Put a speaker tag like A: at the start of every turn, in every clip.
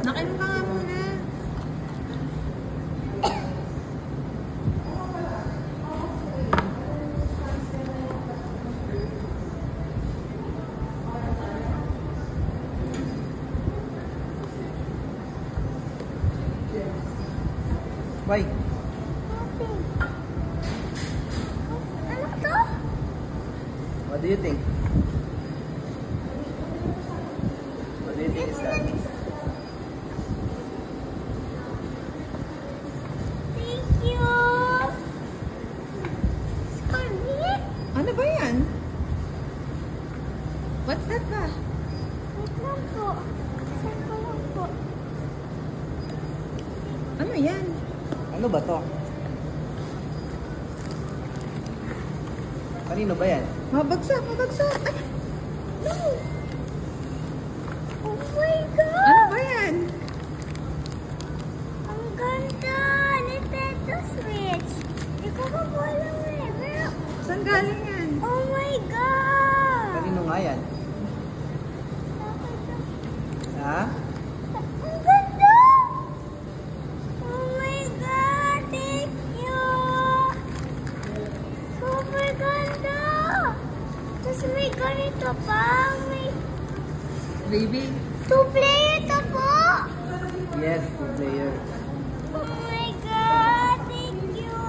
A: Nakain ka nga muna.
B: Why?
C: Ano to?
B: What do you think? What do you think is that?
C: Thank you. Scorpion?
A: Ano ba yan? What's that ba?
C: Wait lang po. Saan ko lang po?
A: Ano yan?
B: Ano ba to? Kanino ba yan?
A: Mabagsak, mabagsak. Ay,
C: No! Oh my God!
A: ano ba yan?
C: Ang ganda! Nintendo Switch! Hindi ko pa po alam eh. Pero,
A: Saan galing yan?
C: oh my God!
B: Kanino nga yan? Ha?
C: Ang ganda! Oh my God! Thank you! Super ganda! Tapos may ganito pa. May
A: Baby.
C: 2-player to po!
B: Yes, 2-player.
C: Oh my God! Thank you!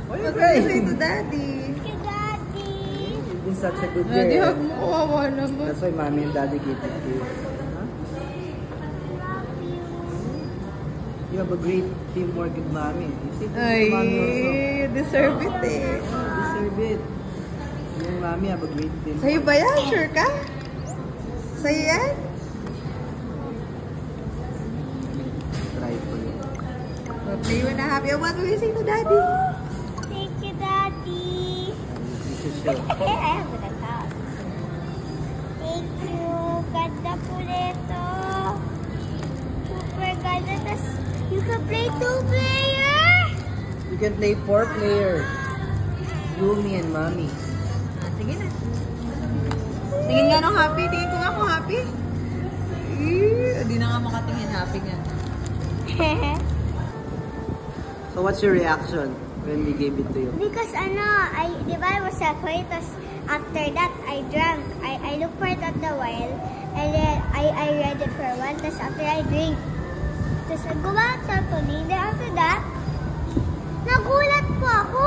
B: What are you
A: What can you say
B: crying?
A: to Daddy?
C: Thank you, Daddy!
B: You've been such a good
A: Daddy,
B: girl.
A: hug mo. Kawawa naman.
B: That's why mommy and daddy gave it to you. Huh?
C: Love you!
B: You have a great teamwork with mommy. You see,
A: Ay,
B: mommy also.
A: you deserve it eh.
B: You deserve it. You and mommy have a great teamwork.
A: Sa'yo ba yan? Sure ka? Sa'yo yan?
B: Try for you.
A: Okay, you na happy. What will you say to Daddy?
C: Thank you, Daddy!
B: This is sure.
C: I have a couch. Thank you! Ganda po nito! Super ganda! Tas, you can play 2-player!
B: You can play 4-player. You, me, and mommy.
A: Ah, sige na. Tingin nga nung happy. Tingin ko nga kung happy. Hindi na nga makatingin. Happy nga.
B: So what's your reaction when we gave it to you?
C: Because di ba I was halfway, tapos after that, I drank. I looked for it at the well, and then I read it for a while, tapos after I drink, tapos gumawa sa tuloy. Then after that, nagulat po ako.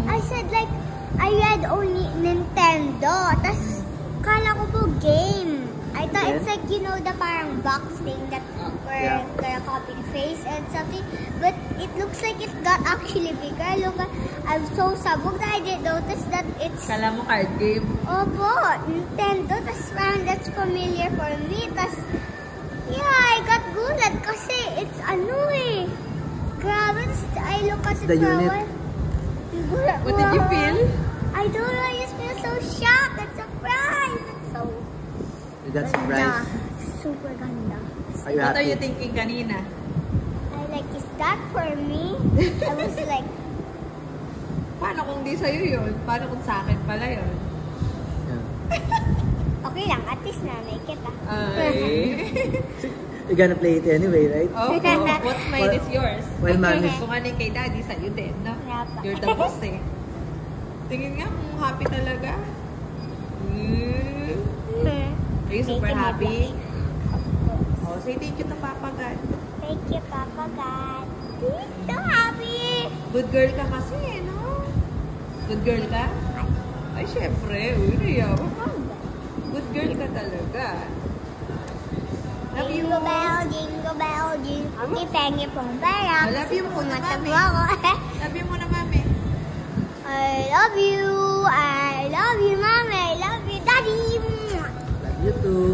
C: I said like, I read only Nintendo, tapos kala ko po game. I thought it's like, you know, the parang box thing that where the copy face and something. But it looks like it got actually bigger. Look, I'm so sabog that I didn't notice that it's...
A: Kala mo card game?
C: Opo, Nintendo. Tas parang that's familiar for me. Tas, yeah, I got gulat kasi it's eh. Grabe, tas I look at it
B: The
C: for a
B: unit.
C: while.
A: What did you feel?
C: I don't know, I just feel so shocked and surprised. It's so...
B: You got surprised.
C: Super ganda.
B: Are you
A: What are
B: happy?
A: you thinking kanina?
C: I like, is that for me? I was like,
A: Paano kung di sa'yo yun? Paano kung sa akin pala yun?
B: Yeah.
C: okay lang, at least na-make it
A: Ay.
B: You're gonna play it anyway, right?
A: Oh, what's mine is yours.
B: Well, mommy.
A: Kung ano yung kay Daddy, sa'yo din, no?
C: Yapa.
A: You're the boss eh. Tingin nga kung happy talaga. Are you super happy? Oh, say thank you to Papa God.
C: Thank you, Papa God. So happy!
A: Good girl ka kasi, no? Good girl ka? Ay, syempre. Uy, nayawa ka. Good girl ka talaga. Love you.
C: Jingle bell, jingle bell, jingle. Pengi pong pera.
A: Love you muna, mami.
C: Ako.
A: Love you muna, mami.
C: I love you. I love you, Mommy. I love you, Daddy.
B: Love you too.